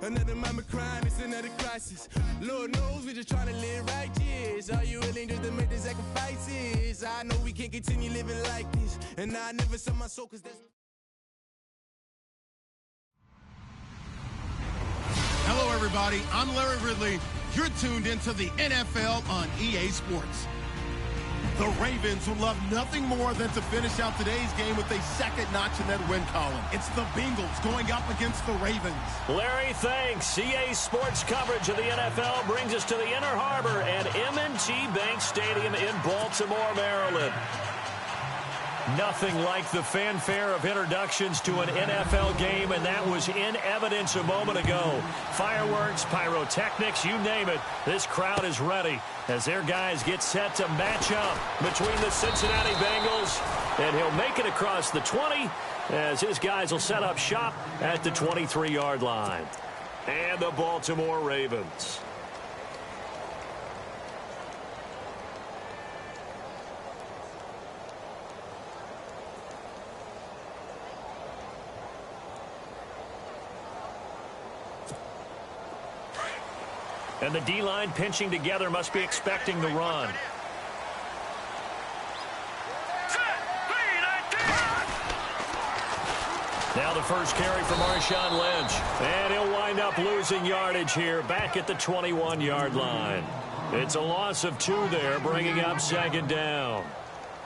Another mama crime, it's another crisis. Lord knows we're just trying to live righteous. Are you willing just to make the sacrifices? I know we can't continue living like this, and I never sell my soul 'cause that's... Hello, everybody. I'm Larry Ridley. You're tuned into the NFL on EA Sports. The Ravens would love nothing more than to finish out today's game with a second notch in that win column. It's the Bengals going up against the Ravens. Larry, thanks. EA Sports coverage of the NFL brings us to the Inner Harbor at M&T Bank Stadium in Baltimore, Maryland. Nothing like the fanfare of introductions to an NFL game, and that was in evidence a moment ago. Fireworks, pyrotechnics, you name it. This crowd is ready as their guys get set to match up between the Cincinnati Bengals, and he'll make it across the 20 as his guys will set up shop at the 23-yard line. And the Baltimore Ravens. And the D-line pinching together must be expecting the run. Now the first carry for Marshawn Lynch. And he'll wind up losing yardage here back at the 21-yard line. It's a loss of 2 there, bringing up second down.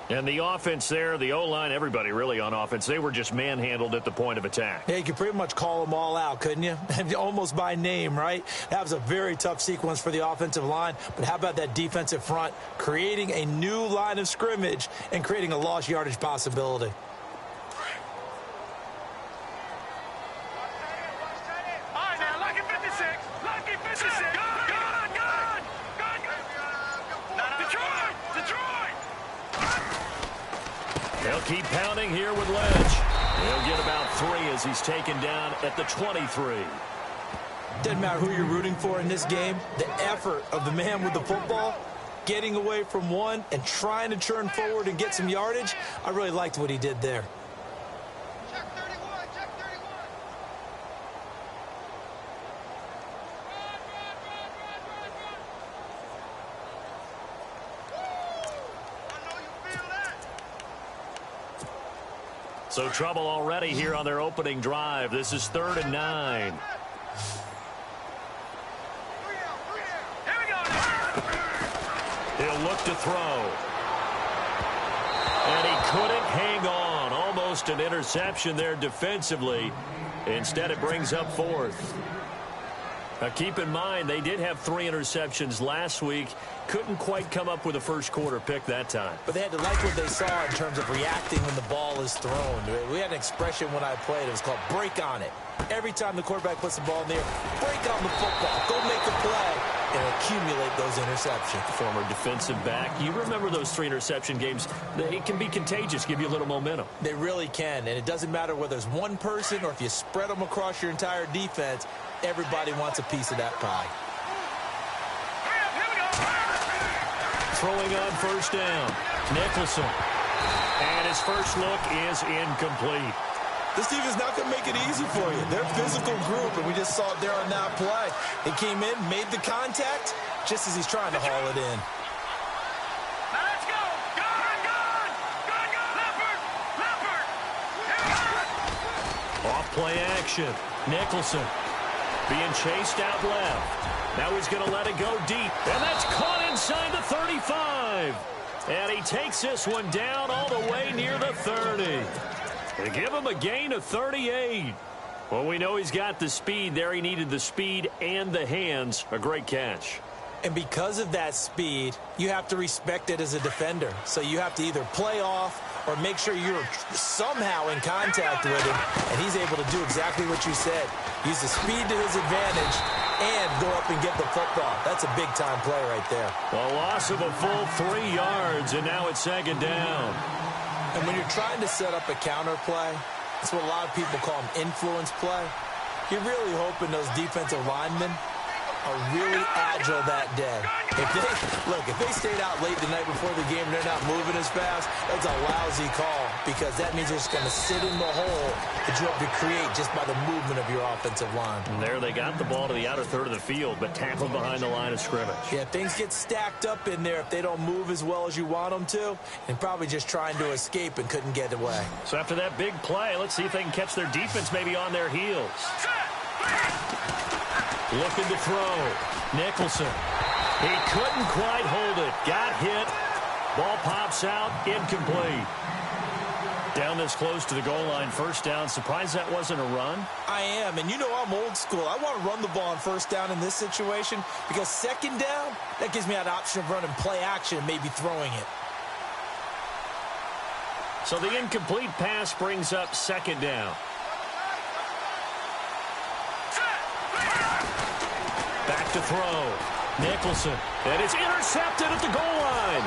And the offense there, the O-line, everybody really on offense, they were just manhandled at the point of attack. Yeah, you could pretty much call them all out, couldn't you? Almost by name, right? That was a very tough sequence for the offensive line. But how about that defensive front creating a new line of scrimmage and creating a lost yardage possibility? They'll keep pounding here with Lynch. He'll get about 3 as he's taken down at the 23. Doesn't matter who you're rooting for in this game. The effort of the man with the football, getting away from one and trying to turn forward and get some yardage, I really liked what he did there. So trouble already here on their opening drive. This is 3rd and 9. He'll look to throw. And he couldn't hang on. Almost an interception there defensively. Instead, it brings up 4th. Now, keep in mind, they did have 3 interceptions last week. Couldn't quite come up with a first-quarter pick that time. But they had to like what they saw in terms of reacting when the ball is thrown. We had an expression when I played. It was called break on it. Every time the quarterback puts the ball in the air, break on the football. Go make a play and accumulate those interceptions. Former defensive back. You remember those 3 interception games. It can be contagious, give you a little momentum. They really can, and it doesn't matter whether it's one person or if you spread them across your entire defense. Everybody wants a piece of that pie. Throwing on first down, Nicholson. And his first look is incomplete. This team is not going to make it easy for you. They're a physical group, and we just saw it there on that play. He came in, made the contact, just as he's trying to haul it in. Now let's go. Leopard. Off play action. Nicholson being chased out left. Now he's going to let it go deep. And that's caught inside the 35. And he takes this one down all the way near the 30. They give him a gain of 38. Well, we know he's got the speed there. He needed the speed and the hands. A great catch. And because of that speed, you have to respect it as a defender. So you have to either play off or make sure you're somehow in contact with him. And he's able to do exactly what you said. Use the speed to his advantage and go up and get the football. That's a big-time play right there. A loss of a full 3 yards, and now it's second down. And when you're trying to set up a counter play, that's what a lot of people call an influence play. You're really hoping those defensive linemen are really agile that day. If they stayed out late the night before the game and they're not moving as fast, that's a lousy call because that means they're just going to sit in the hole that you have to create just by the movement of your offensive line. And there they got the ball to the outer third of the field, but tackled behind the line of scrimmage. Yeah, things get stacked up in there if they don't move as well as you want them to, and probably just trying to escape and couldn't get away. So after that big play, let's see if they can catch their defense maybe on their heels. Looking to throw. Nicholson. He couldn't quite hold it. Got hit. Ball pops out. Incomplete. Down this close to the goal line. First down. Surprised that wasn't a run? I am. And you know I'm old school. I want to run the ball on first down in this situation because second down, that gives me an option of running play action and maybe throwing it. So the incomplete pass brings up second down. Back to throw. Nicholson. And it's intercepted at the goal line.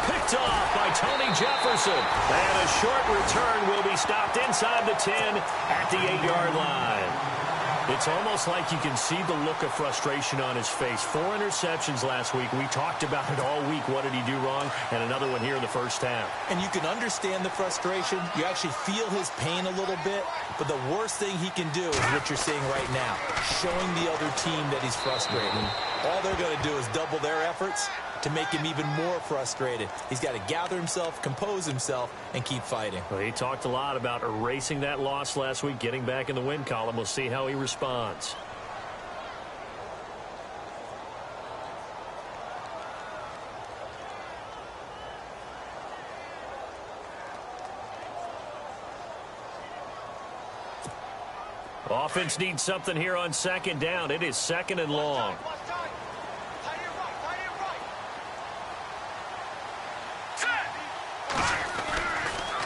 Picked off by Tony Jefferson. And a short return will be stopped inside the 10 at the 8-yard line. It's almost like you can see the look of frustration on his face. 4 interceptions last week. We talked about it all week. What did he do wrong? And another one here in the first half. And you can understand the frustration. You actually feel his pain a little bit. But the worst thing he can do is what you're seeing right now, showing the other team that he's frustrated. All they're going to do is double their efforts to make him even more frustrated. He's got to gather himself, compose himself, and keep fighting. Well, he talked a lot about erasing that loss last week, getting back in the win column. We'll see how he responds. Offense needs something here on second down. It is second and long.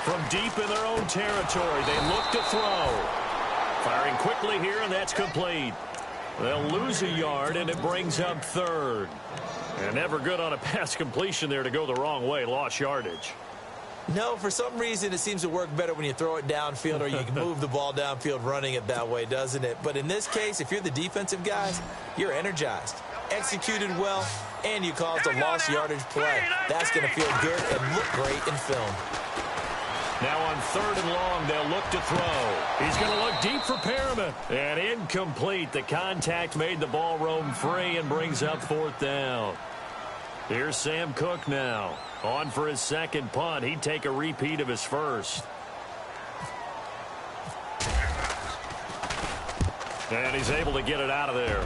From deep in their own territory, they look to throw. Firing quickly here, and that's complete. They'll lose a yard, and it brings up third. And never good on a pass completion there to go the wrong way. Lost yardage. No, for some reason it seems to work better when you throw it downfield or you can move the ball downfield running it that way, doesn't it? But in this case, if you're the defensive guys, you're energized, executed well, and you caused a lost yardage play. That's going to feel good and look great in film. Now on third and long, they'll look to throw. He's going to look deep for Perriman. And incomplete. The contact made the ball roam free and brings up fourth down. Here's Sam Cook now. On for his second punt. He'd take a repeat of his first. And he's able to get it out of there.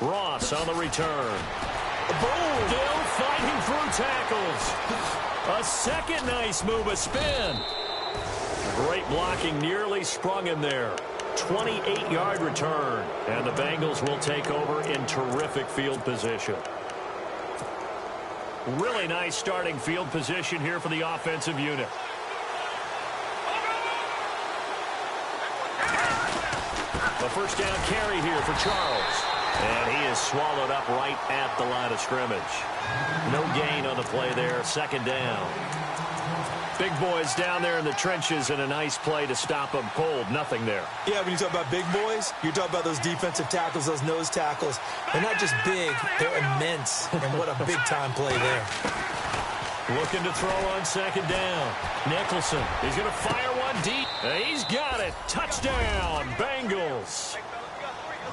Ross on the return. Boom! Still fighting through tackles. A second nice move, a spin. Great blocking, nearly sprung him there. 28-yard return. And the Bengals will take over in terrific field position. Really nice starting field position here for the offensive unit. A first down carry here for Charles. And he is swallowed up right at the line of scrimmage. No gain on the play there. Second down. Big boys down there in the trenches, and a nice play to stop them cold. Nothing there. Yeah, when you talk about big boys, you're talking about those defensive tackles, those nose tackles. They're not just big, they're immense. And what a big-time play there. Looking to throw on second down. Nicholson. He's going to fire one deep. He's got it. Touchdown, Bengals.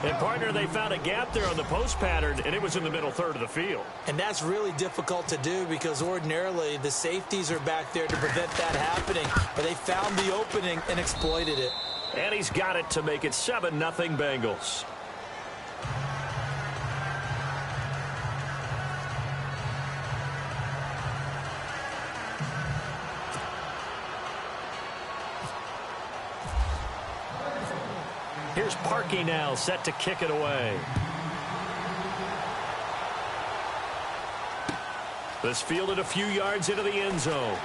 And, partner, they found a gap there on the post pattern, and it was in the middle third of the field. And that's really difficult to do because ordinarily the safeties are back there to prevent that happening. But they found the opening and exploited it. And he's got it to make it 7-0 Bengals. Here's Parkey now, set to kick it away. This fielded a few yards into the end zone.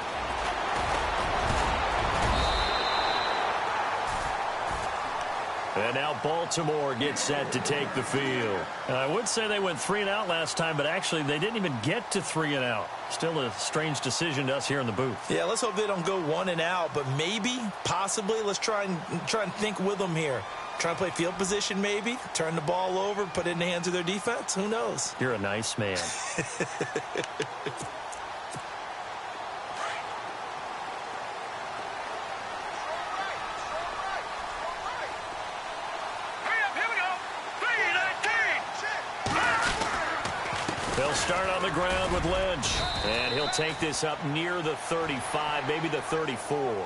And now Baltimore gets set to take the field. I would say they went 3 and out last time, but actually they didn't even get to 3 and out. Still a strange decision to us here in the booth. Yeah, let's hope they don't go 1 and out, but maybe, possibly, let's try and think with them here. Try and play field position maybe, turn the ball over, put it in the hands of their defense. Who knows? You're a nice man. They'll start on the ground with Lynch. And he'll take this up near the 35, maybe the 34.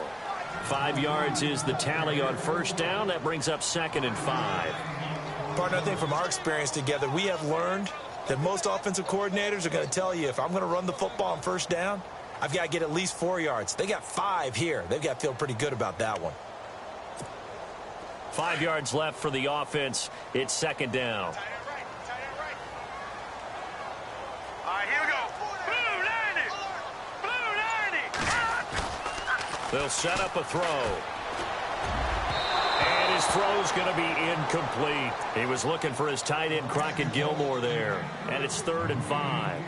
5 yards is the tally on first down. That brings up 2nd and 5. Partner, I think from our experience together, we have learned that most offensive coordinators are going to tell you, if I'm going to run the football on first down, I've got to get at least 4 yards. They got 5 here. They've got to feel pretty good about that one. 5 yards left for the offense. It's 2nd down. They'll set up a throw. And his throw's going to be incomplete. He was looking for his tight end, Crockett Gilmore, there. And it's 3rd and 5.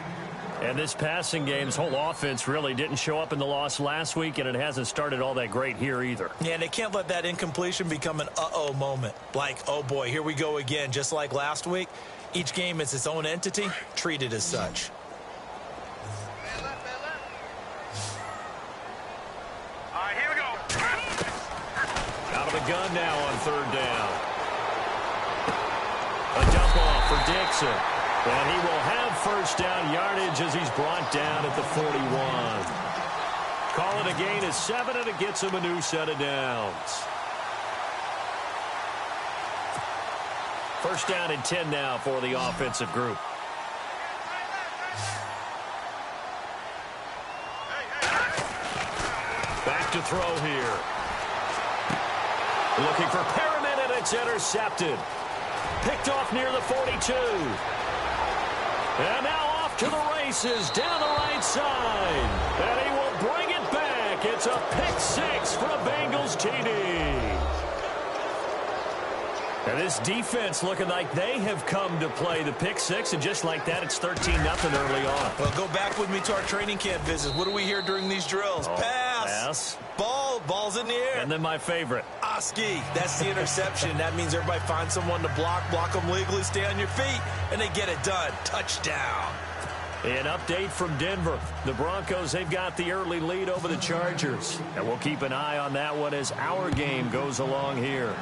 And this passing game's whole offense really didn't show up in the loss last week, and it hasn't started all that great here either. Yeah, and they can't let that incompletion become an uh-oh moment. Like, oh boy, here we go again, just like last week. Each game is its own entity, treated as such. Gun now on 3rd down. A dump off for Dixon. And he will have first down yardage as he's brought down at the 41. Call it a gain of 7, and it gets him a new set of downs. First down and 10 now for the offensive group. Back to throw here. Looking for Perriman, and it's intercepted. Picked off near the 42. And now off to the races down the right side. And he will bring it back. It's a pick 6 for a Bengals TD. And this defense looking like they have come to play the pick 6, and just like that, it's 13-0 early on. Well, go back with me to our training camp visits. What do we hear during these drills? Pass. Ball's in the air. And then my favorite. Oski. That's the interception. That means everybody finds someone to block them legally, stay on your feet, and they get it done. Touchdown. An update from Denver. The Broncos, they've got the early lead over the Chargers. And we'll keep an eye on that one as our game goes along here.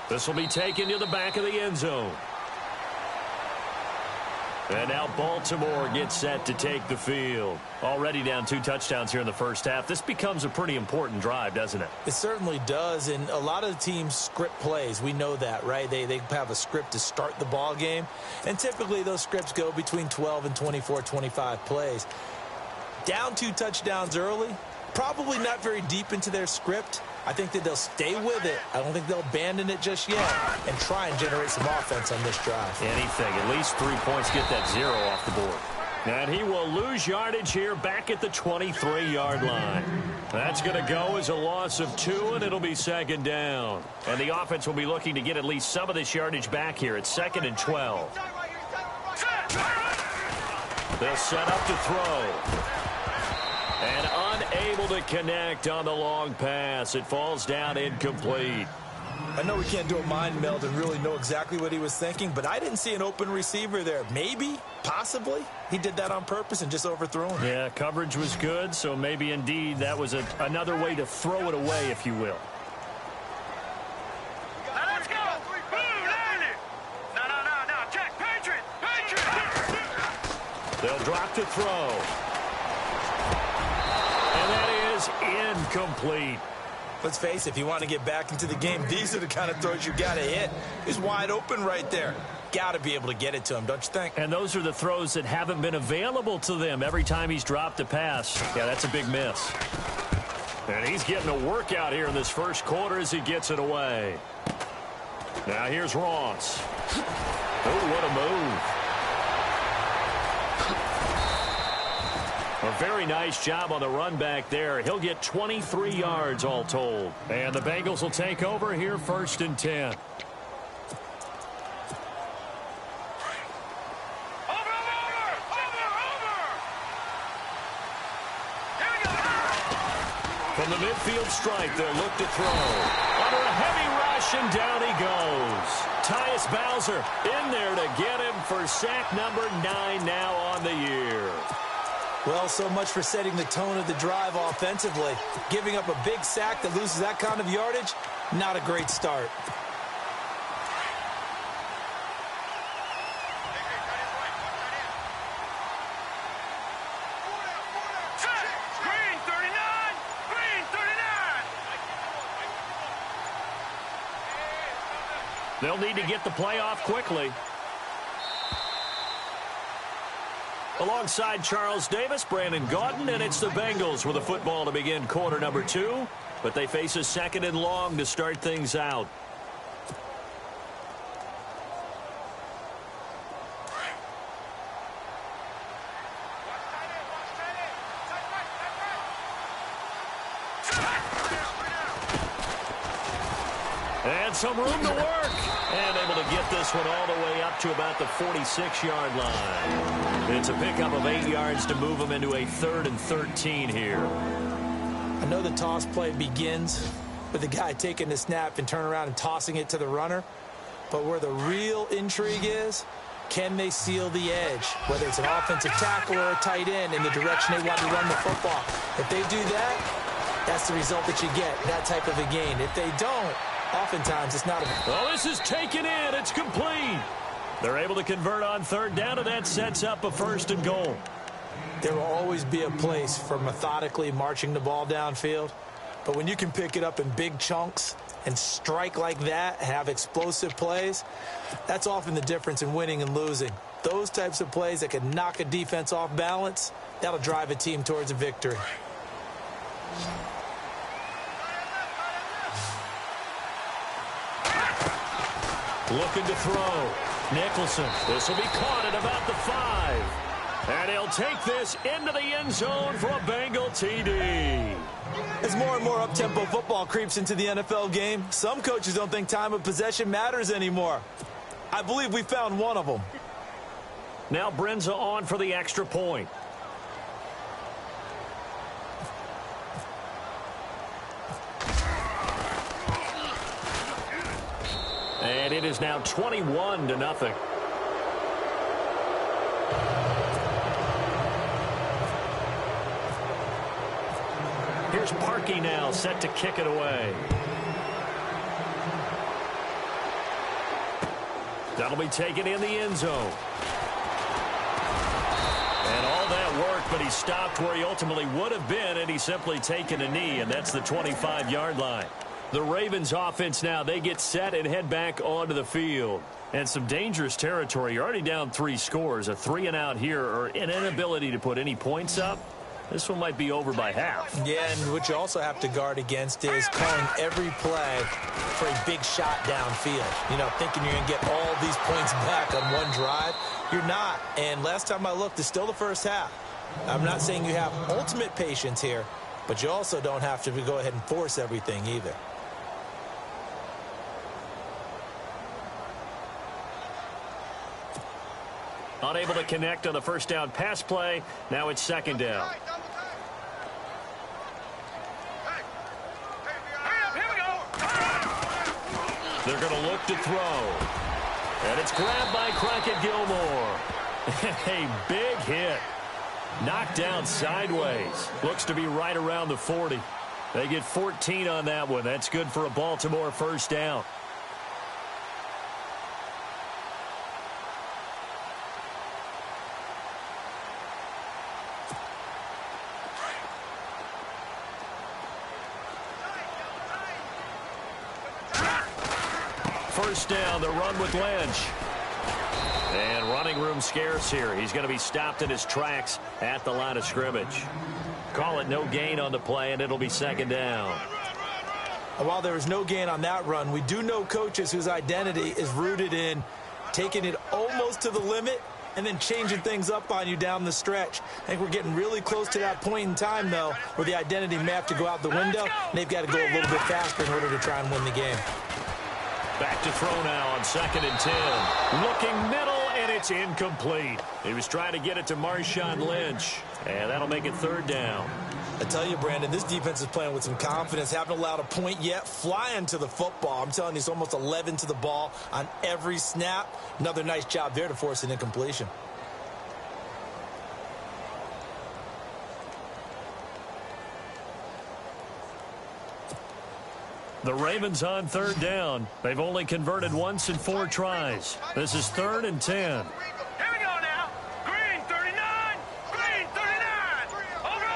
This will be taken to the back of the end zone. And now Baltimore gets set to take the field. Already down 2 touchdowns here in the first half. This becomes a pretty important drive, doesn't it? It certainly does, and a lot of the teams script plays. We know that, right? They have a script to start the ball game, and typically those scripts go between 12 and 24, 25 plays. Down 2 touchdowns early, probably not very deep into their script. I think that they'll stay with it. I don't think they'll abandon it just yet and try and generate some offense on this drive. Anything. At least 3 points, get that 0 off the board. And he will lose yardage here back at the 23-yard line. That's going to go as a loss of 2, and it'll be 2nd down. And the offense will be looking to get at least some of this yardage back here. It's 2nd and 12. They'll set up to throw. And unable to connect on the long pass. It falls down incomplete. I know we can't do a mind meld and really know exactly what he was thinking, but I didn't see an open receiver there. Maybe, possibly, he did that on purpose and just overthrew him. Yeah, coverage was good, so maybe indeed that was another way to throw it away, if you will. Let's go! No, check, Patriot! They'll drop to throw. And that is incomplete. Let's face it, if you want to get back into the game, these are the kind of throws you got to hit. He's wide open right there. Got to be able to get it to him, don't you think? And those are the throws that haven't been available to them every time he's dropped a pass. Yeah, that's a big miss. And he's getting a workout here in this first quarter as he gets it away. Now here's Ross. Oh, what a move. A very nice job on the run back there. He'll get 23 yards all told. And the Bengals will take over here 1st and 10. From the midfield stripe, they'll look to throw. Under a heavy rush, and down he goes. Tyus Bowser in there to get him for sack number 9 now on the year. Well, so much for setting the tone of the drive offensively. Giving up a big sack that loses that kind of yardage, not a great start. They'll need to get the play off quickly. Alongside Charles Davis, Brandon Gaudin, and it's the Bengals with the football to begin quarter number 2. But they face a 2nd and long to start things out. And some room to work. And able to get this one all the way up to about the 46-yard line. It's a pickup of 8 yards to move them into a 3rd and 13 here. I know the toss play begins with the guy taking the snap and turn around and tossing it to the runner. But where the real intrigue is, can they seal the edge? Whether it's an offensive tackle or a tight end in the direction they want to run the football. If they do that, that's the result that you get, that type of a gain. If they don't, oftentimes it's not a... Oh, this is taken in. It's complete. They're able to convert on 3rd down, and that sets up a 1st and goal. There will always be a place for methodically marching the ball downfield. But when you can pick it up in big chunks and strike like that, have explosive plays, that's often the difference in winning and losing. Those types of plays that can knock a defense off balance, that'll drive a team towards a victory. Looking to throw. Nicholson. This will be caught at about the 5. And he'll take this into the end zone for a Bengal TD. As more and more up-tempo football creeps into the NFL game, some coaches don't think time of possession matters anymore. I believe we found one of them. Now Brenza on for the extra point. And it is now 21-0. Here's Parkey now, set to kick it away. That'll be taken in the end zone. And all that work, but he stopped where he ultimately would have been, and he's simply taken a knee, and that's the 25-yard line. The Ravens offense now, they get set and head back onto the field. And some dangerous territory. You're already down 3 scores. A 3-and-out here, or an inability to put any points up. This one might be over by half. Yeah, and what you also have to guard against is calling every play for a big shot downfield. You know, thinking you're going to get all these points back on one drive. You're not. And last time I looked, it's still the first half. I'm not saying you have ultimate patience here, but you also don't have to go ahead and force everything either. Unable to connect on the first down pass play. Now it's 2nd down. They're going to look to throw. And it's grabbed by Crockett Gilmore. A big hit. Knocked down sideways. Looks to be right around the 40. They get 14 on that one. That's good for a Baltimore first down. First down, the run with Lynch. And running room scarce here. He's going to be stopped in his tracks at the line of scrimmage. Call it no gain on the play, and it'll be 2nd down. And while there was no gain on that run, we do know coaches whose identity is rooted in taking it almost to the limit and then changing things up on you down the stretch. I think we're getting really close to that point in time, though, where the identity may have to go out the window, and they've got to go a little bit faster in order to try and win the game. Back to throw now on 2nd and 10. Looking middle, and it's incomplete. He was trying to get it to Marshawn Lynch, and that'll make it 3rd down. I tell you, Brandon, this defense is playing with some confidence. Haven't allowed a point yet. Flying to the football. I'm telling you, it's almost 11 to the ball on every snap. Another nice job there to force an incompletion. The Ravens on 3rd down. They've only converted once in 4 tries. This is 3rd and 10. Here we go now. Green 39. Green 39. Over.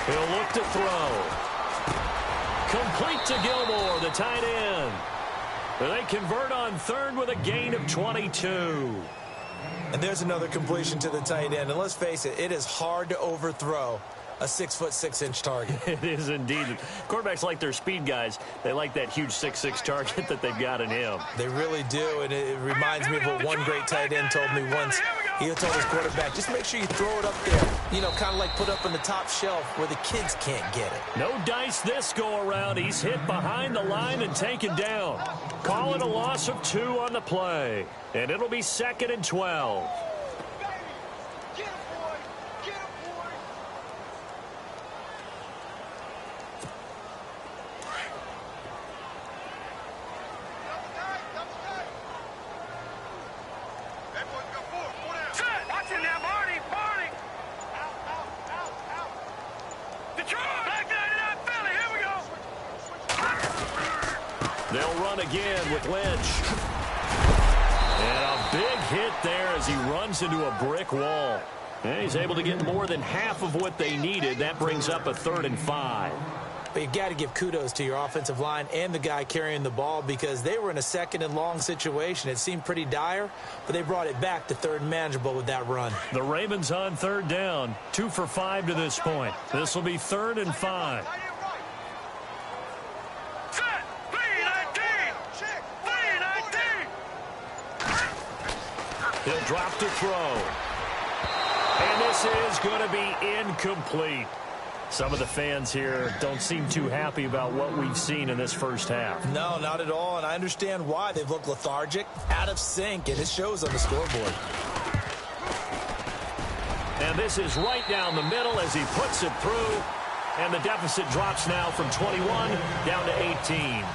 He'll look to throw. Complete to Gilmore, the tight end. They convert on 3rd with a gain of 22. And there's another completion to the tight end. And let's face it, it is hard to overthrow a 6'6" target. It is indeed. Quarterbacks like their speed guys. They like that huge 6'6" target that they've got in him. They really do, and it reminds me of what one great tight end told me once. He told his quarterback, just make sure you throw it up there, you know, kind of like put up on the top shelf where the kids can't get it. No dice this go-around. He's hit behind the line and taken down. Call it a loss of 2 on the play, and it'll be 2nd and 12. They'll run again with Lynch. And a big hit there as he runs into a brick wall. And he's able to get more than half of what they needed. That brings up a 3rd and 5. But you got to give kudos to your offensive line and the guy carrying the ball because they were in a 2nd and long situation. It seemed pretty dire, but they brought it back to 3rd and manageable with that run. The Ravens on 3rd down, 2 for 5 to this point. This will be 3rd and 5. He'll drop to throw. And this is going to be incomplete. Some of the fans here don't seem too happy about what we've seen in this first half. No, not at all, and I understand why. They've looked lethargic, out of sync, and it shows on the scoreboard. And this is right down the middle as he puts it through. And the deficit drops now from 21 down to 18.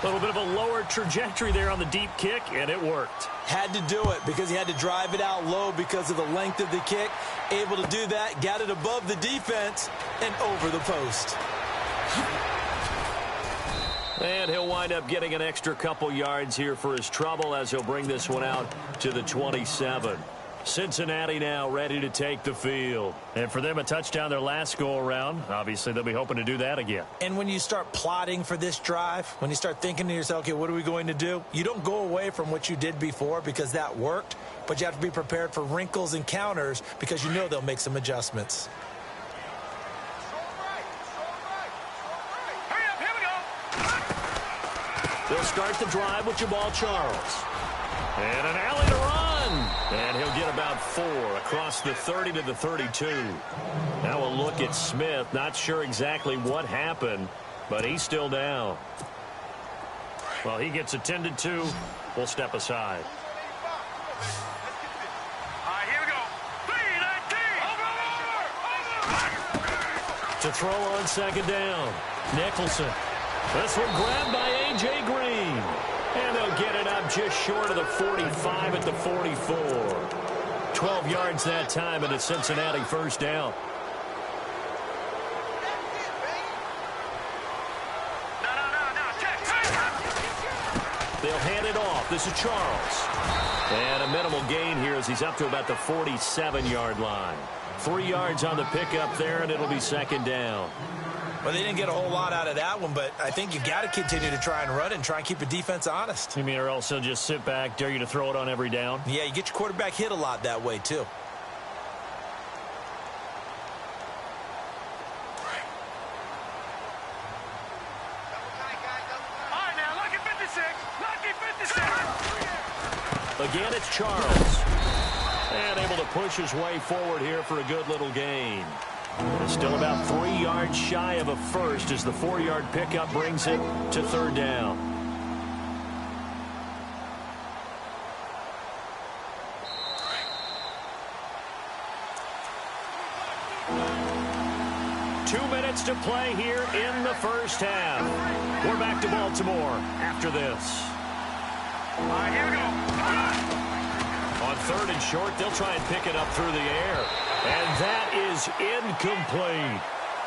A little bit of a lower trajectory there on the deep kick, and it worked. Had to do it because he had to drive it out low because of the length of the kick. Able to do that, got it above the defense and over the post. And he'll wind up getting an extra couple yards here for his trouble as he'll bring this one out to the 27. Cincinnati now ready to take the field. And for them, a touchdown their last go-around. Obviously, they'll be hoping to do that again. And when you start plotting for this drive, when you start thinking to yourself, okay, what are we going to do? You don't go away from what you did before because that worked, but you have to be prepared for wrinkles and counters because you know they'll make some adjustments. They'll start the drive with Jamal Charles. And an alley to run. And he'll get about 4 across the 30 to the 32. Now we'll look at Smith. Not sure exactly what happened, but he's still down. Well, he gets attended to. We'll step aside. Here we go. 3-19. To throw on 2nd down. Nicholson. This one grabbed by A.J. Green. And they'll get it up just short of the 45 at the 44. 12 yards that time, and it's Cincinnati first down. They'll hand it off. This is Charles. And a minimal gain here as he's up to about the 47-yard line. 3 yards on the pickup there, and it'll be 2nd down. Well, they didn't get a whole lot out of that one, but I think you got to continue to try and run and try and keep the defense honest. You mean or else they'll just sit back, dare you to throw it on every down? Yeah, you get your quarterback hit a lot that way, too. Again, it's Charles. And able to push his way forward here for a good little gain. Still about 3 yards shy of a first as the 4-yard pickup brings it to third down. To play here in the first half. We're back to Baltimore after this. All right, here we go. On third and short, they'll try and pick it up through the air. And that is incomplete.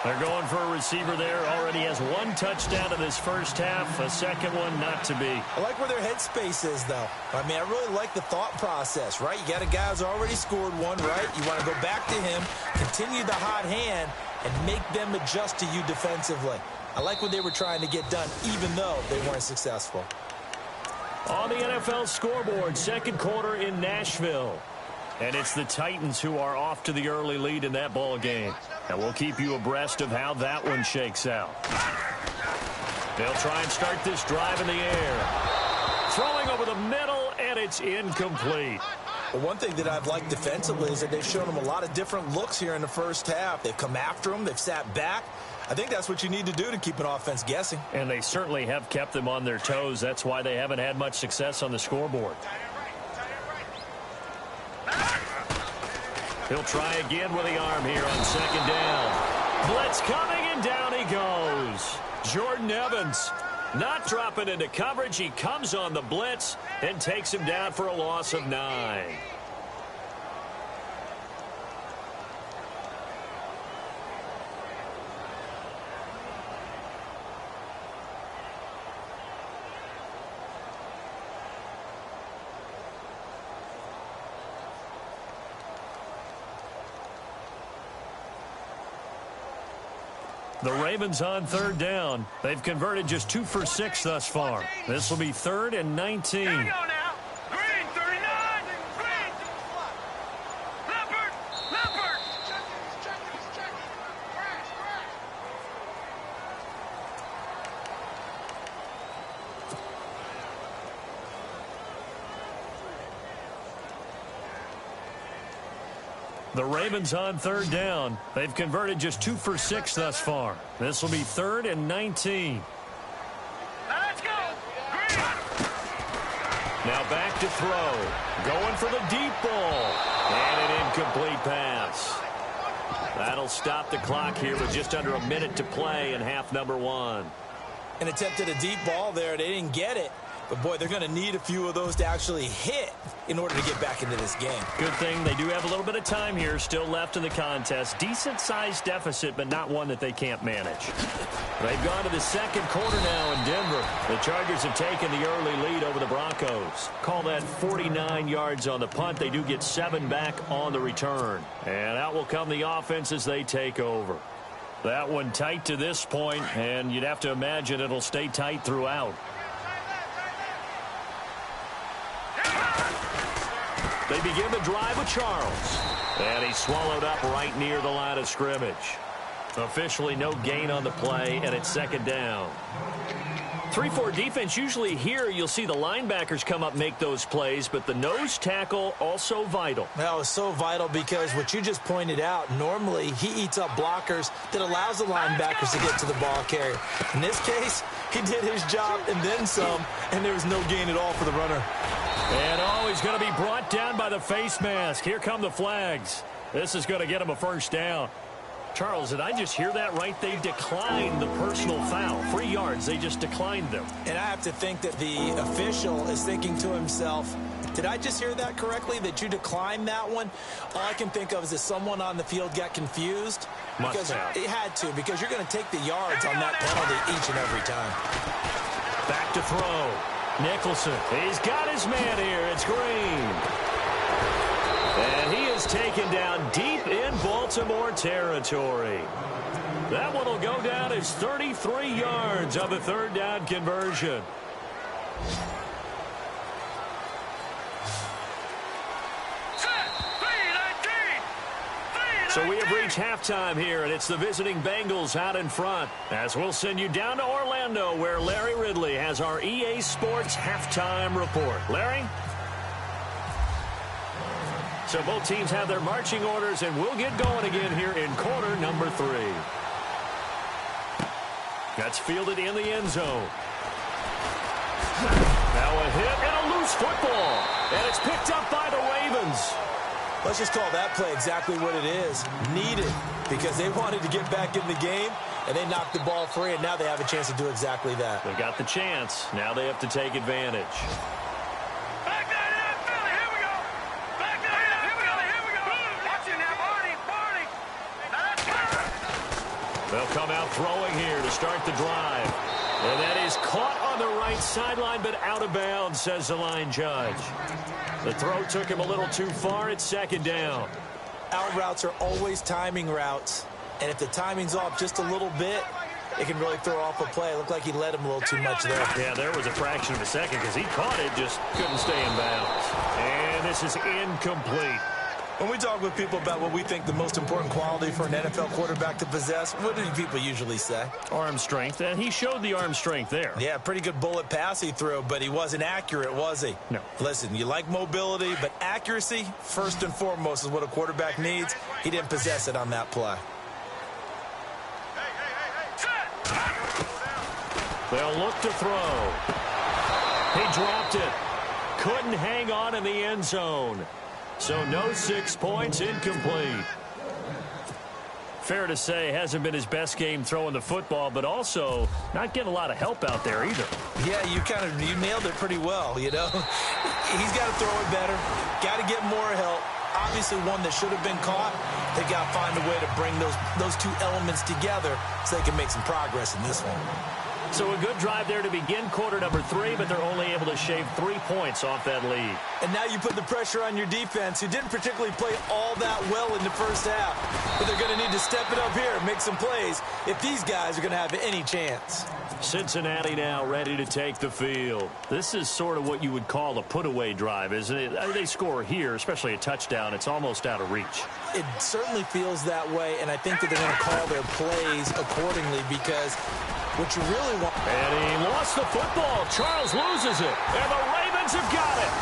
They're going for a receiver there. Already has 1 touchdown in this first half. A second one not to be. I like where their headspace is, though. I mean, I really like the thought process, right? You got a guy who's already scored one, right? You want to go back to him, continue the hot hand, and make them adjust to you defensively. I like what they were trying to get done, even though they weren't successful. On the NFL scoreboard, second quarter in Nashville. And it's the Titans who are off to the early lead in that ball game. And we'll keep you abreast of how that one shakes out. They'll try and start this drive in the air. Throwing over the middle, and it's incomplete. Well, one thing that I've liked defensively is that they've shown them a lot of different looks here in the first half. They've come after them. They've sat back. I think that's what you need to do to keep an offense guessing. And they certainly have kept them on their toes. That's why they haven't had much success on the scoreboard. He'll try again with the arm here on second down. Blitz coming, and down he goes. Jordan Evans not dropping into coverage. He comes on the blitz and takes him down for a loss of 9. The Ravens on third down. They've converted just 2 for 6 thus far. This will be 3rd and 19. Here we go now. Green 39. Green. Leopard. Leopard. The Ravens on third down. They've converted just 2 for 6 thus far. This will be 3rd and 19. Now let's go. Green. Now back to throw. Going for the deep ball. And an incomplete pass. That'll stop the clock here with just under a minute to play in half number 1. And attempted a deep ball there. They didn't get it. But, boy, they're going to need a few of those to actually hit in order to get back into this game. Good thing they do have a little bit of time here still left in the contest. Decent-sized deficit, but not one that they can't manage. They've gone to the second quarter now in Denver. The Chargers have taken the early lead over the Broncos. Call that 49 yards on the punt. They do get 7 back on the return. And out will come the offense as they take over. That one tight to this point, and you'd have to imagine it'll stay tight throughout. They begin the drive with Charles. And he's swallowed up right near the line of scrimmage. Officially no gain on the play, and it's second down. 3-4 defense, usually here you'll see the linebackers come up, make those plays, but the nose tackle also vital. That was so vital because what you just pointed out, normally he eats up blockers that allows the linebackers to get to the ball carrier. In this case, he did his job and then some, and there was no gain at all for the runner. And he's going to be brought down by the face mask. Here come the flags. This is going to get him a first down. Charles, did I just hear that right? They declined the personal foul. 3 yards, they just declined them. And I have to think that the official is thinking to himself, did I just hear that correctly, that you declined that one? All I can think of is that someone on the field got confused. Because it had to, because you're going to take the yards on that penalty each and every time. Back to throw. Nicholson, he's got his man here. It's Green. And he is taken down deep in Baltimore territory. That one will go down as 33 yards on the third down conversion. So we have reached halftime here, and it's the visiting Bengals out in front. As we'll send you down to Orlando, where Larry Ridley has our EA Sports halftime report. Larry? So both teams have their marching orders, and we'll get going again here in quarter number 3. That's fielded in the end zone. Now a hit and a loose football. And it's picked up by the Ravens. Let's just call that play exactly what it is. Needed, because they wanted to get back in the game, and they knocked the ball free, and now they have a chance to do exactly that. They got the chance. Now they have to take advantage. Back that up, Philly. Here we go. Back that up. Here we go. Here we go. Watch it now, Barney. They'll come out throwing here to start the drive. And that is caught on the right sideline, but out of bounds, says the line judge. The throw took him a little too far. It's second down. Out routes are always timing routes, and if the timing's off just a little bit, it can really throw off a play. It looked like he led him a little too much there. Yeah, there was a fraction of a second because he caught it, just couldn't stay in bounds. And this is incomplete. When we talk with people about what we think the most important quality for an NFL quarterback to possess, what do people usually say? Arm strength, and he showed the arm strength there. Yeah, pretty good bullet pass he threw, but he wasn't accurate, was he? No. Listen, you like mobility, but accuracy, first and foremost, is what a quarterback needs. He didn't possess it on that play. They'll look to throw. He dropped it. Couldn't hang on in the end zone. So no 6 points, incomplete. Fair to say, hasn't been his best game throwing the football, but also not getting a lot of help out there either. Yeah, you nailed it pretty well, you know. He's got to throw it better, got to get more help. Obviously one that should have been caught. They got to find a way to bring those two elements together so they can make some progress in this one. So a good drive there to begin quarter number 3, but they're only able to shave 3 points off that lead. And now you put the pressure on your defense, who didn't particularly play all that well in the first half. But they're going to need to step it up here and make some plays if these guys are going to have any chance. Cincinnati now ready to take the field. This is sort of what you would call a put-away drive, isn't it? They score here, especially a touchdown. It's almost out of reach. It certainly feels that way, and I think that they're going to call their plays accordingly because what you really want... And he lost the football. Charles loses it, and the Ravens have got it.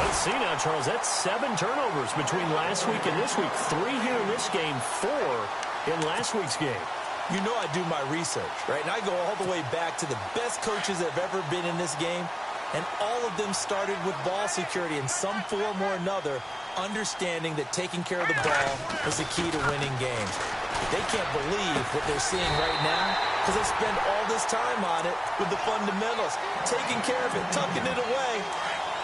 Let's see now, Charles. That's 7 turnovers between last week and this week. 3 here in this game, 4 in last week's game. You know I do my research, right? And I go all the way back to the best coaches that have ever been in this game, and all of them started with ball security in some form or another, understanding that taking care of the ball is the key to winning games. They can't believe what they're seeing right now because they spend all this time on it with the fundamentals, taking care of it, tucking it away,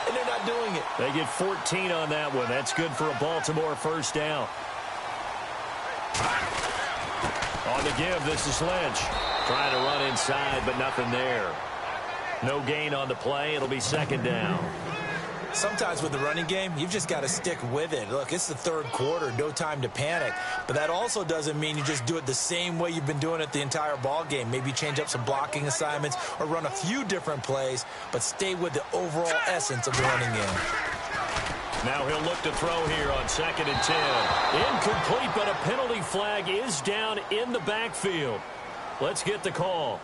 and they're not doing it. They get 14 on that one. That's good for a Baltimore first down. On the give, this is Lynch. Trying to run inside, but nothing there. No gain on the play. It'll be second down. Sometimes with the running game, you've just got to stick with it. Look, it's the third quarter, no time to panic. But that also doesn't mean you just do it the same way you've been doing it the entire ball game. Maybe change up some blocking assignments or run a few different plays, but stay with the overall essence of the running game. Now he'll look to throw here on 2nd and 10. Incomplete, but a penalty flag is down in the backfield. Let's get the call.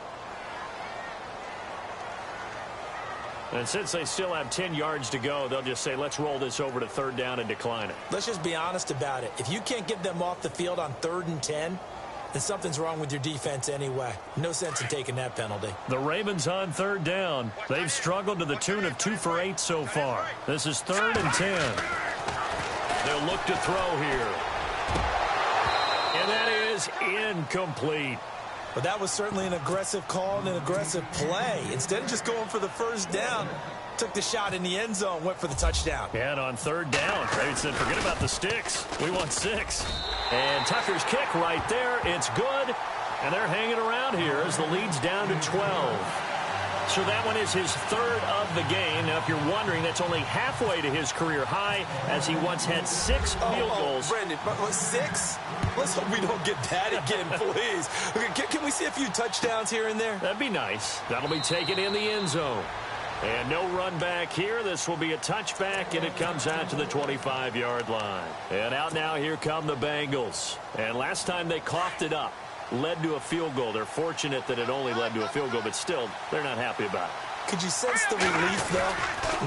And since they still have 10 yards to go, they'll just say, let's roll this over to 3rd down and decline it. Let's just be honest about it. If you can't get them off the field on 3rd and 10, then something's wrong with your defense anyway. No sense in taking that penalty. The Ravens on 3rd down. They've struggled to the tune of 2 for 8 so far. This is 3rd and 10. They'll look to throw here. And that is incomplete. But that was certainly an aggressive call and an aggressive play. Instead of just going for the first down, took the shot in the end zone, went for the touchdown. And on 3rd down, Ravens said, forget about the sticks. We want 6. And Tucker's kick right there. It's good. And they're hanging around here as the lead's down to 12. So that one is his 3rd of the game. Now, if you're wondering, that's only halfway to his career high, as he once had 6 field goals. Brandon, 6? Let's hope we don't get that again, please. Okay, can we see a few touchdowns here and there? That'd be nice. That'll be taken in the end zone. And no run back here. This will be a touchback, and it comes out to the 25-yard line. And out now, here come the Bengals. And last time they coughed it up. Led to a field goal. They're fortunate that it only led to a field goal, but still, they're not happy about it. Could you sense the relief, though,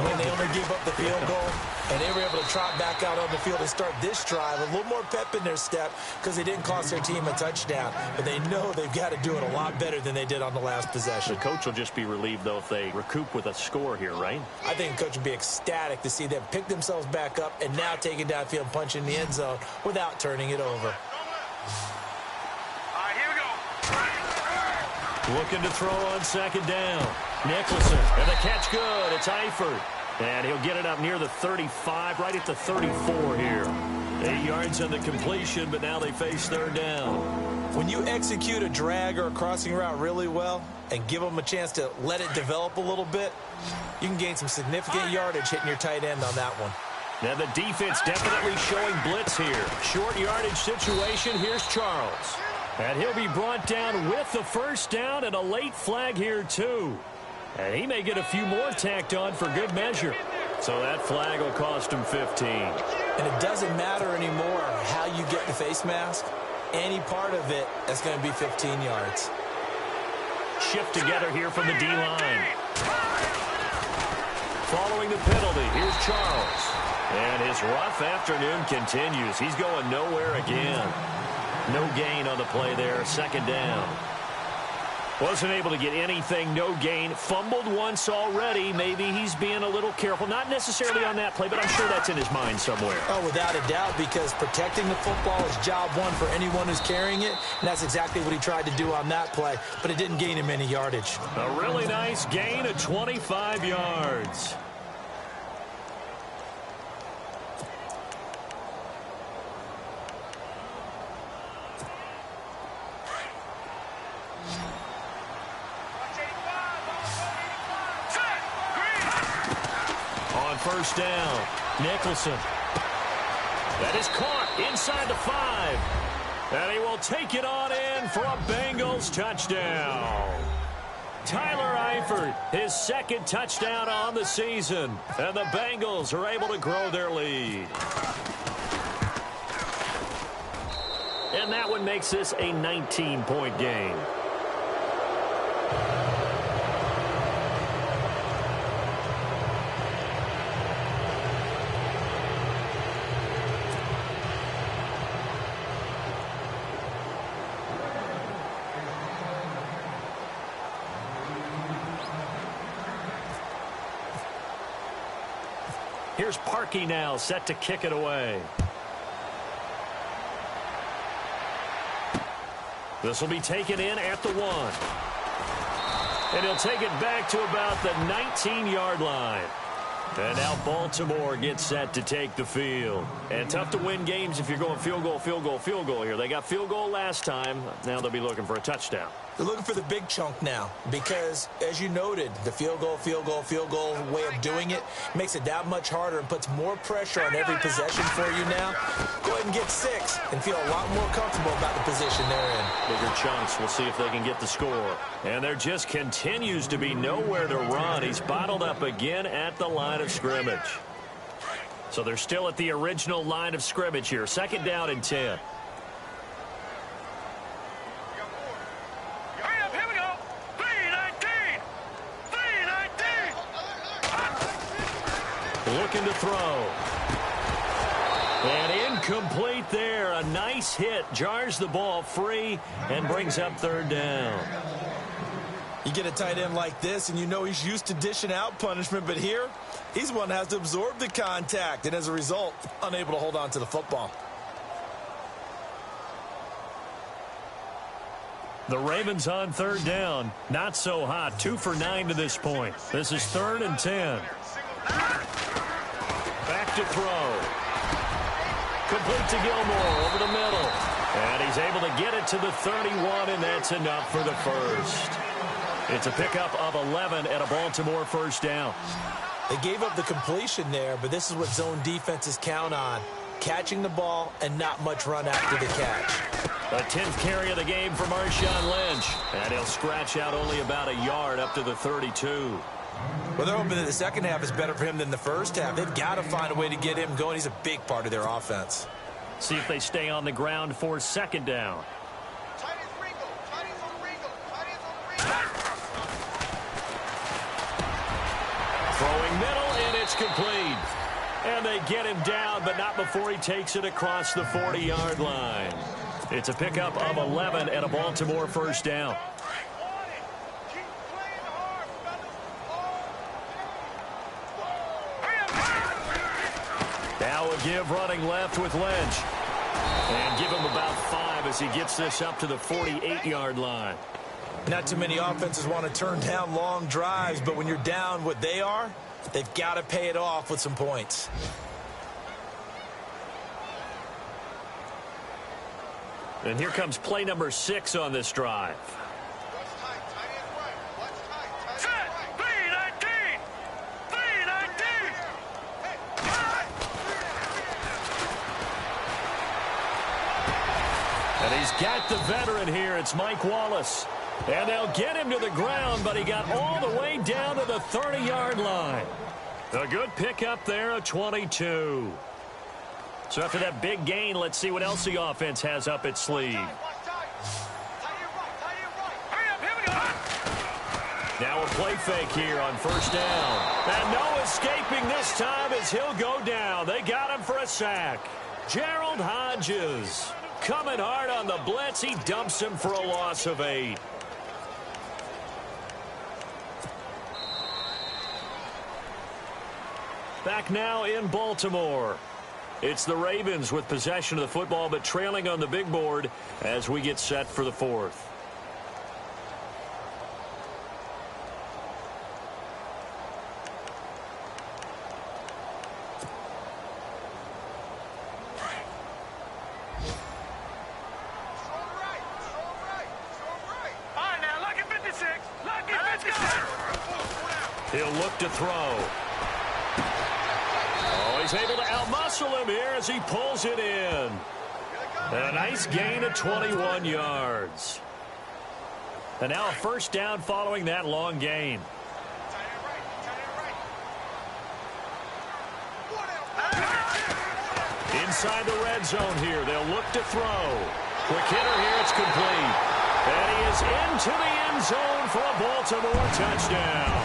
when they only gave up the field goal and they were able to trot back out on the field and start this drive? A little more pep in their step because they didn't cost their team a touchdown. But they know they've got to do it a lot better than they did on the last possession. The coach will just be relieved, though, if they recoup with a score here, right? I think the coach would be ecstatic to see them pick themselves back up and now take it downfield and punch in the end zone without turning it over. Looking to throw on second down. Nicholson, and the catch good. It's Eifert. And he'll get it up near the 35, right at the 34 here. 8 yards on the completion, but now they face third down. When you execute a drag or a crossing route really well and give them a chance to let it develop a little bit, you can gain some significant yardage hitting your tight end on that one. Now the defense definitely showing blitz here. Short yardage situation. Here's Charles. And he'll be brought down with the first down and a late flag here, too. And he may get a few more tacked on for good measure. So that flag will cost him 15. And it doesn't matter anymore how you get the face mask. Any part of it, that's going to be 15 yards. Shift together here from the D-line. Following the penalty, here's Charles. And his rough afternoon continues. He's going nowhere again. No gain on the play there, second down. Wasn't able to get anything, no gain. Fumbled once already. Maybe he's being a little careful. Not necessarily on that play, but I'm sure that's in his mind somewhere. Oh, without a doubt, because protecting the football is job one for anyone who's carrying it. And that's exactly what he tried to do on that play, but it didn't gain him any yardage. A really nice gain of 25 yards. First down, Nicholson. That is caught inside the 5. And he will take it on in for a Bengals touchdown. Tyler Eifert, his second touchdown on the season. And the Bengals are able to grow their lead. And that one makes this a 19-point game. Here's Parkey now, set to kick it away. This will be taken in at the 1. And he'll take it back to about the 19-yard line. And now Baltimore gets set to take the field. And tough to win games if you're going field goal, field goal, field goal here. They got field goal last time. Now they'll be looking for a touchdown. They're looking for the big chunk now because, as you noted, the field goal way of doing it makes it that much harder and puts more pressure on every possession for you now. Go ahead and get 6 and feel a lot more comfortable about the position they're in. Bigger chunks. We'll see if they can get the score. And there just continues to be nowhere to run. He's bottled up again at the line of scrimmage. So they're still at the original line of scrimmage here. Second down and 10. Looking to throw. And incomplete there. A nice hit. Jars the ball free and brings up third down. You get a tight end like this, and you know he's used to dishing out punishment, but here, he's the one that has to absorb the contact, and as a result, unable to hold on to the football. The Ravens on third down. Not so hot. 2 for 9 to this point. This is 3rd and 10. Back to throw. Complete to Gilmore over the middle. And he's able to get it to the 31, and that's enough for the first. It's a pickup of 11 at a Baltimore first down. They gave up the completion there, but this is what zone defenses count on. Catching the ball and not much run after the catch. A 10th carry of the game for Marshawn Lynch. And he'll scratch out only about a yard up to the 32. Well, they're hoping that the second half is better for him than the first half. They've got to find a way to get him going. He's a big part of their offense. See if they stay on the ground for second down. complete. And they get him down, but not before he takes it across the 40-yard line. It's a pickup of 11 and a Baltimore first down. Now a give running left with Lynch. And give him about 5 as he gets this up to the 48-yard line. Not too many offenses want to turn down long drives, but when you're down what they are, they've got to pay it off with some points. And here comes play number 6 on this drive. And he's got the veteran here. It's Mike Wallace. And they'll get him to the ground, but he got all the way down to the 30-yard line. A good pickup there, a 22. So after that big gain, let's see what else the offense has up its sleeve. Now a play fake here on first down. And no escaping this time as he'll go down. They got him for a sack. Gerald Hodges coming hard on the blitz. He dumps him for a loss of 8. Back now in Baltimore. It's the Ravens with possession of the football, but trailing on the big board as we get set for the 4th. He'll look to throw. He's able to outmuscle him here as he pulls it in. A nice gain of 21 yards. And now a first down following that long gain. Inside the red zone here. They'll look to throw. Quick hitter here. It's complete. And he is into the end zone for a Baltimore touchdown.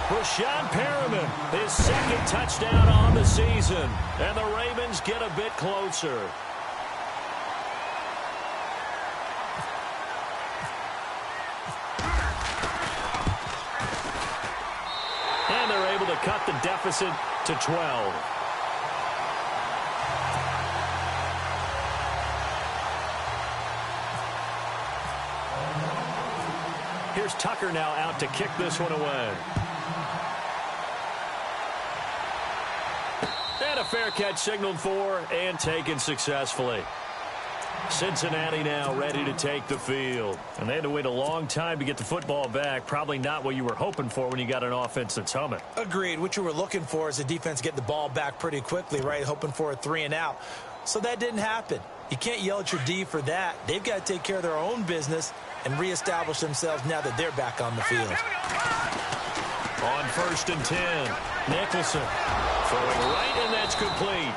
Rashad Perriman, his second touchdown on the season. And the Ravens get a bit closer. And they're able to cut the deficit to 12. Here's Tucker now out to kick this one away. And a fair catch signaled for and taken successfully. Cincinnati now ready to take the field. And they had to wait a long time to get the football back. Probably not what you were hoping for when you got an offense that's humming. Agreed. What you were looking for is the defense get the ball back pretty quickly, right? Hoping for a 3 and out. So that didn't happen. You can't yell at your D for that. They've got to take care of their own business and reestablish themselves now that they're back on the field. On 1st and 10, Nicholson throwing right, and that's complete.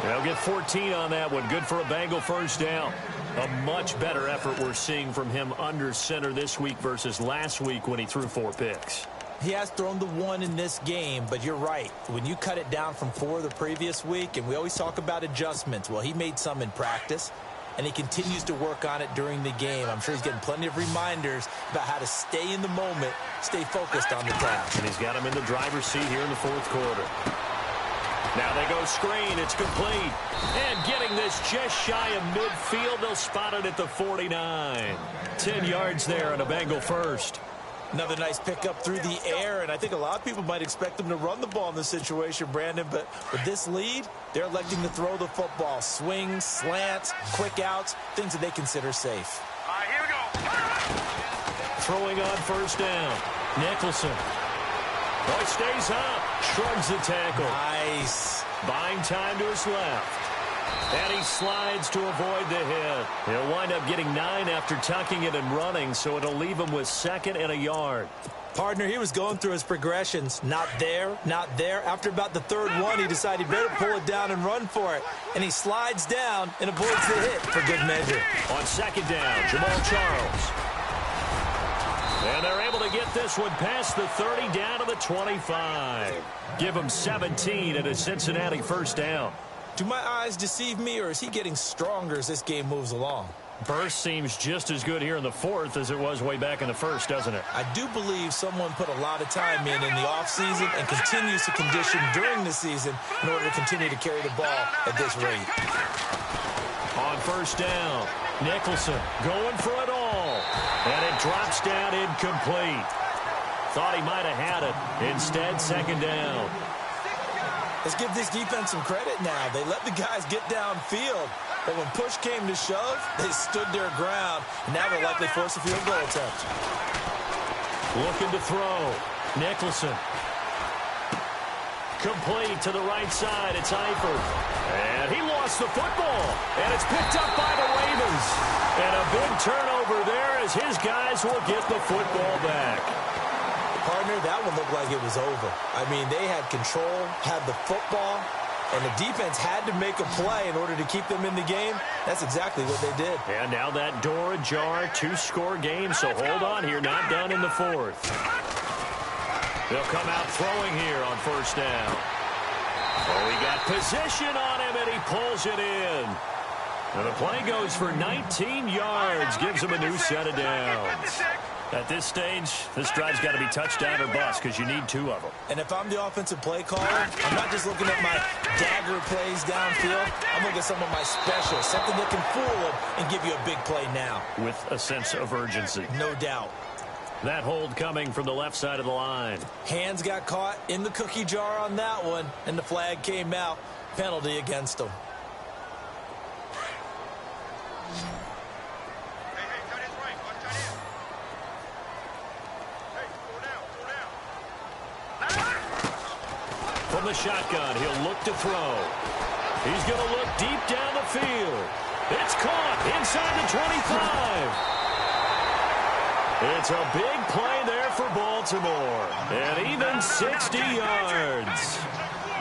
They'll get 14 on that one. Good for a Bengal first down. A much better effort we're seeing from him under center this week versus last week when he threw 4 picks. He has thrown the 1 in this game, but you're right. When you cut it down from 4 the previous week, and we always talk about adjustments, well, he made some in practice, and he continues to work on it during the game. I'm sure he's getting plenty of reminders about how to stay in the moment, stay focused on the task. And he's got him in the driver's seat here in the 4th quarter. Now they go screen. It's complete. And getting this just shy of midfield. They'll spot it at the 49. 10 yards there on a Bengal first. Another nice pickup through the air, and I think a lot of people might expect them to run the ball in this situation, Brandon, but with this lead, they're electing to throw the football. Swings, slants, quick outs, things that they consider safe. All right, here we go. Throwing on first down. Nicholson. Boy stays up. Shrugs the tackle. Nice. Buying time to his left. And he slides to avoid the hit. He'll wind up getting 9 after tucking it and running, so it'll leave him with 2nd and a yard. Partner, he was going through his progressions. Not there, not there. After about the 3rd one, he decided he better pull it down and run for it. And he slides down and avoids the hit for good measure. On 2nd down, Jamal Charles. And they're able to get this one past the 30 down to the 25. Give them 17 and a Cincinnati first down. Do my eyes deceive me, or is he getting stronger as this game moves along? Burst seems just as good here in the fourth as it was way back in the first, doesn't it? I do believe someone put a lot of time in the offseason and continues to condition during the season in order to continue to carry the ball at this rate. On first down, Nicholson going for it all. And it drops down incomplete. Thought he might have had it. Instead, second down. Let's give this defense some credit now. They let the guys get downfield. But when push came to shove, they stood their ground. And now they'll likely force a field goal attempt. Looking to throw. Nicholson. Complete to the right side. It's Eifert. And he lost the football. And it's picked up by the Ravens. And a big turnover there as his guys will get the football back. Partner, that one looked like it was over. I mean, they had control, had the football, and the defense had to make a play in order to keep them in the game. That's exactly what they did. And now that door ajar, two-score game, so hold on here, not done in the fourth. They'll come out throwing here on first down. Oh, he got position on him, and he pulls it in. And the play goes for 19 yards, gives him a new set of downs. At this stage, this drive's got to be touchdown or bust because you need two of them. And if I'm the offensive play caller, I'm not just looking at my dagger plays downfield. I'm looking at some of my specials, something that can fool them and give you a big play now. With a sense of urgency. No doubt. That hold coming from the left side of the line. Hands got caught in the cookie jar on that one, and the flag came out. Penalty against them. From the shotgun, he'll look to throw. He's going to look deep down the field. It's caught inside the 25. It's a big play there for Baltimore. And even 60 yards.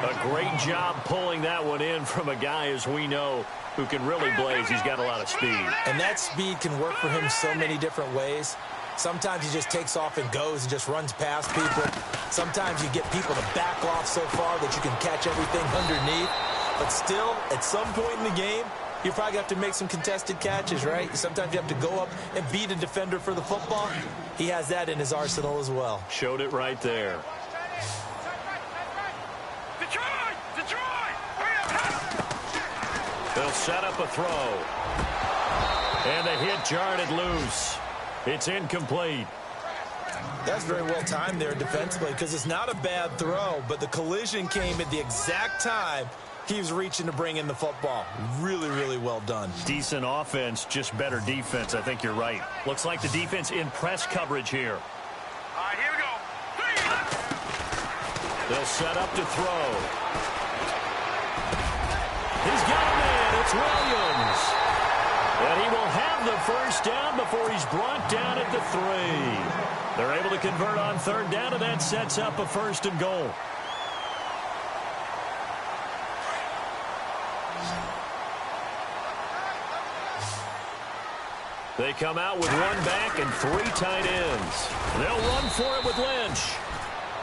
A great job pulling that one in from a guy, as we know, who can really blaze. He's got a lot of speed. And that speed can work for him so many different ways. Sometimes he just takes off and goes and just runs past people. Sometimes you get people to back off so far that you can catch everything underneath. But still, at some point in the game, you probably have to make some contested catches, right? Sometimes you have to go up and beat a defender for the football. He has that in his arsenal as well. Showed it right there. They'll set up a throw. And the hit jarred it loose. It's incomplete. That's very well timed there defensively because it's not a bad throw, but the collision came at the exact time he was reaching to bring in the football. Really, really well done. Decent offense, just better defense. I think you're right. Looks like the defense in press coverage here. All right, here we go. They'll set up to throw. He's got a man. It's Williams. And he will have the first down before he's brought down at the 3. They're able to convert on third down, and that sets up a first and goal. They come out with one back and 3 tight ends. They'll run for it with Lynch.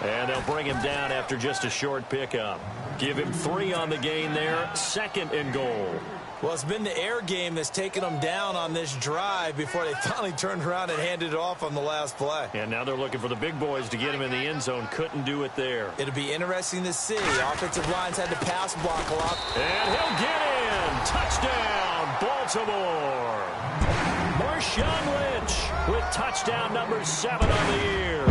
And they'll bring him down after just a short pickup. Give him 3 on the gain there, second and goal. Well, it's been the air game that's taken them down on this drive before they finally turned around and handed it off on the last play. And now they're looking for the big boys to get him in the end zone. Couldn't do it there. It'll be interesting to see. Offensive lines had to pass block a lot. And he'll get in. Touchdown, Baltimore. Marshawn Lynch with touchdown number 7 on the year.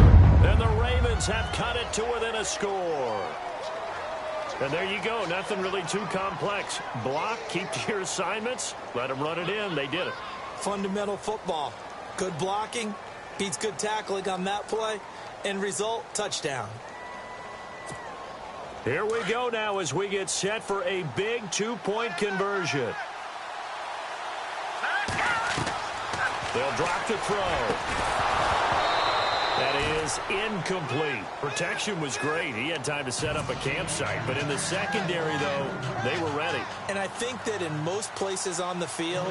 And the Ravens have cut it to within a score. And there you go. Nothing really too complex. Block, keep to your assignments, let them run it in. They did it. Fundamental football. Good blocking, beats good tackling on that play. End result, touchdown. Here we go now as we get set for a big 2-point conversion. They'll drop to throw. That is incomplete. Protection was great. He had time to set up a campsite. But in the secondary, though, they were ready. And I think that in most places on the field,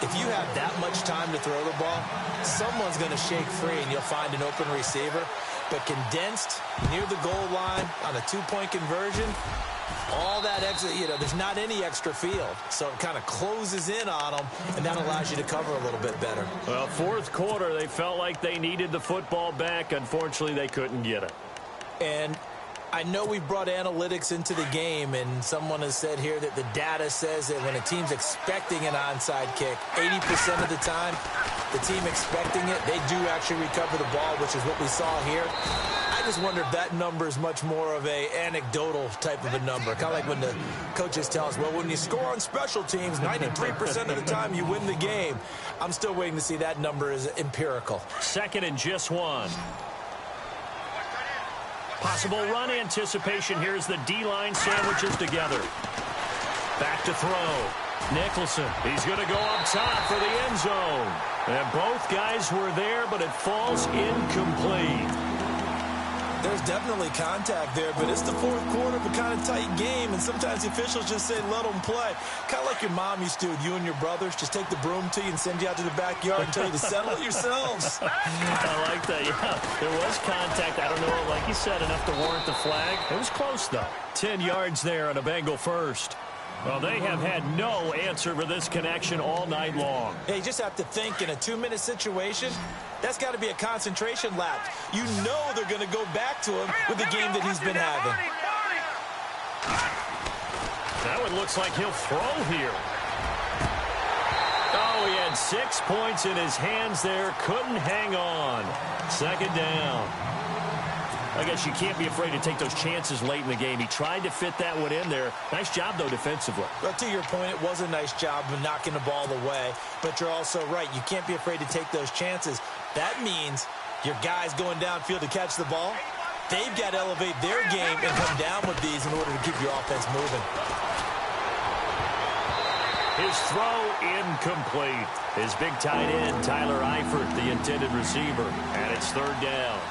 if you have that much time to throw the ball, someone's going to shake free and you'll find an open receiver. But condensed near the goal line on a two-point conversion, all that extra, there's not any extra field. So it kind of closes in on them, and that allows you to cover a little bit better. Well, fourth quarter, they felt like they needed the football back. Unfortunately, they couldn't get it. And I know we brought analytics into the game, and someone has said here that the data says that when a team's expecting an onside kick, 80% of the time, the team expecting it, they do actually recover the ball, which is what we saw here. I just wonder if that number is much more of a anecdotal type of a number. Kind of like when the coaches tell us, well, when you score on special teams, 93% of the time you win the game. I'm still waiting to see that number is empirical. Second and just one. Possible run anticipation. Here's the D-line sandwiches together. Back to throw. Nicholson. He's going to go up top for the end zone. And both guys were there, but it falls incomplete. There's definitely contact there, but it's the fourth quarter of a kind of tight game, and sometimes the officials just say, let them play. Kind of like your mom used to with you and your brothers. Just take the broom to you and send you out to the backyard and tell you to settle it yourselves. I like that, yeah. There was contact. I don't know, like you said, enough to warrant the flag. It was close, though. 10 yards there on a Bengal first. Well, they have had no answer for this connection all night long. Yeah, you just have to think in a 2-minute situation, that's got to be a concentration lapse. You know they're going to go back to him with the game that he's been having. That one looks like he'll throw here. Oh, he had 6 points in his hands there. Couldn't hang on. Second down. I guess you can't be afraid to take those chances late in the game. He tried to fit that one in there. Nice job, though, defensively. But to your point, it was a nice job of knocking the ball away. But you're also right. You can't be afraid to take those chances. That means your guys going downfield to catch the ball, they've got to elevate their game and come down with these in order to keep your offense moving. His throw incomplete. His big tight end, Tyler Eifert, the intended receiver. And it's third down.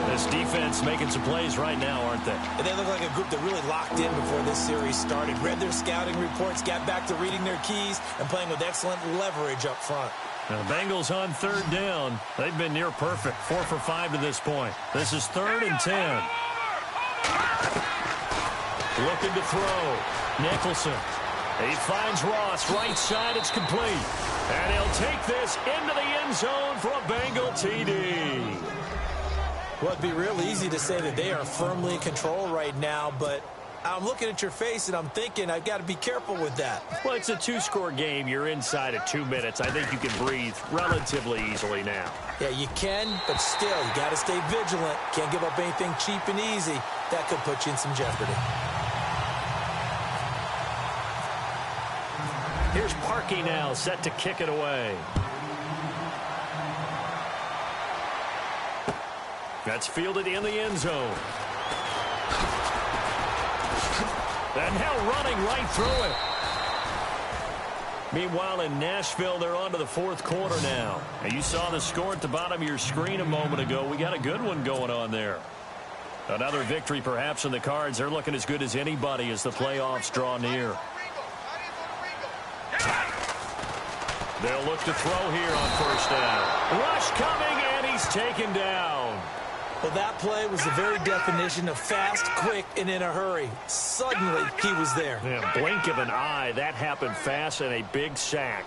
This defense making some plays right now, aren't they? And they look like a group that really locked in before this series started. Read their scouting reports, got back to reading their keys, and playing with excellent leverage up front. Now, the Bengals on third down. They've been near perfect. 4 for 5 to this point. This is 3rd and 10. Looking to throw. Nicholson. He finds Ross. Right side. It's complete. And he'll take this into the end zone for a Bengal TD. Well, it'd be real easy to say that they are firmly in control right now, but I'm looking at your face and I'm thinking I've got to be careful with that. Well, it's a 2-score game. You're inside of 2 minutes. I think you can breathe relatively easily now. Yeah, you can, but still, you got to stay vigilant. Can't give up anything cheap and easy. That could put you in some jeopardy. Here's Parkey now, set to kick it away. That's fielded in the end zone. And now running right through it. Meanwhile, in Nashville, they're on to the fourth quarter now. And you saw the score at the bottom of your screen a moment ago. We got a good one going on there. Another victory perhaps in the cards. They're looking as good as anybody as the playoffs draw near. They'll look to throw here on first down. Rush coming, and he's taken down. Well, that play was the very definition of fast, quick, and in a hurry. Suddenly, he was there. Yeah, blink of an eye. That happened fast and a big sack.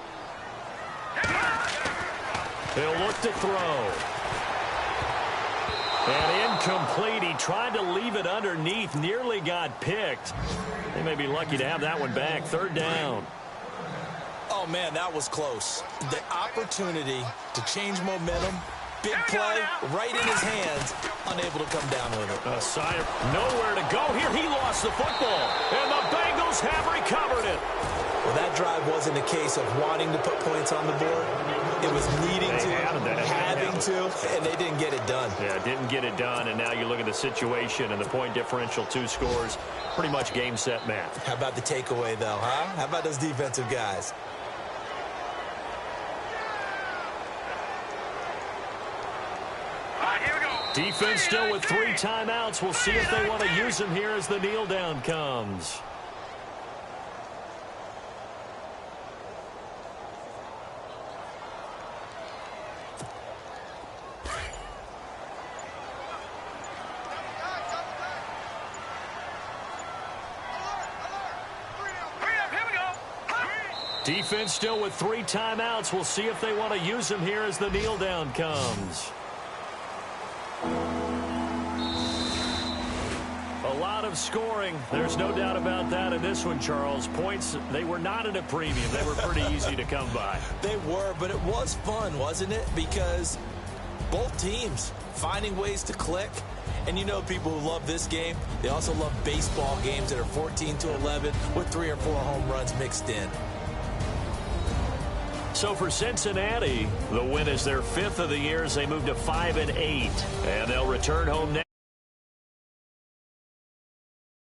They'll look to throw. And incomplete. He tried to leave it underneath. Nearly got picked. They may be lucky to have that one back. Third down. Oh, man, that was close. The opportunity to change momentum. Big play, right in his hands, unable to come down with it. Nowhere to go here. He lost the football, and the Bengals have recovered it. Well, that drive wasn't a case of wanting to put points on the board. It was needing to, having to, and they didn't get it done. Yeah, didn't get it done, and now you look at the situation and the point differential, 2 scores, pretty much game, set, match. How about the takeaway, though, huh? How about those defensive guys? Here we go. Defense still with 3 timeouts. We'll see if they want to use them here as the kneel down comes. Defense still with 3 timeouts. We'll see if they want to use them here as the kneel down comes. A lot of scoring. There's no doubt about that in this one, Charles. Points, they were not at a premium. They were pretty easy to come by. They were, but it was fun, wasn't it? Because both teams finding ways to click. And you know people who love this game, they also love baseball games that are 14-11 with 3 or 4 home runs mixed in. So for Cincinnati, the win is their 5th of the year as they move to 5-8. And they'll return home next.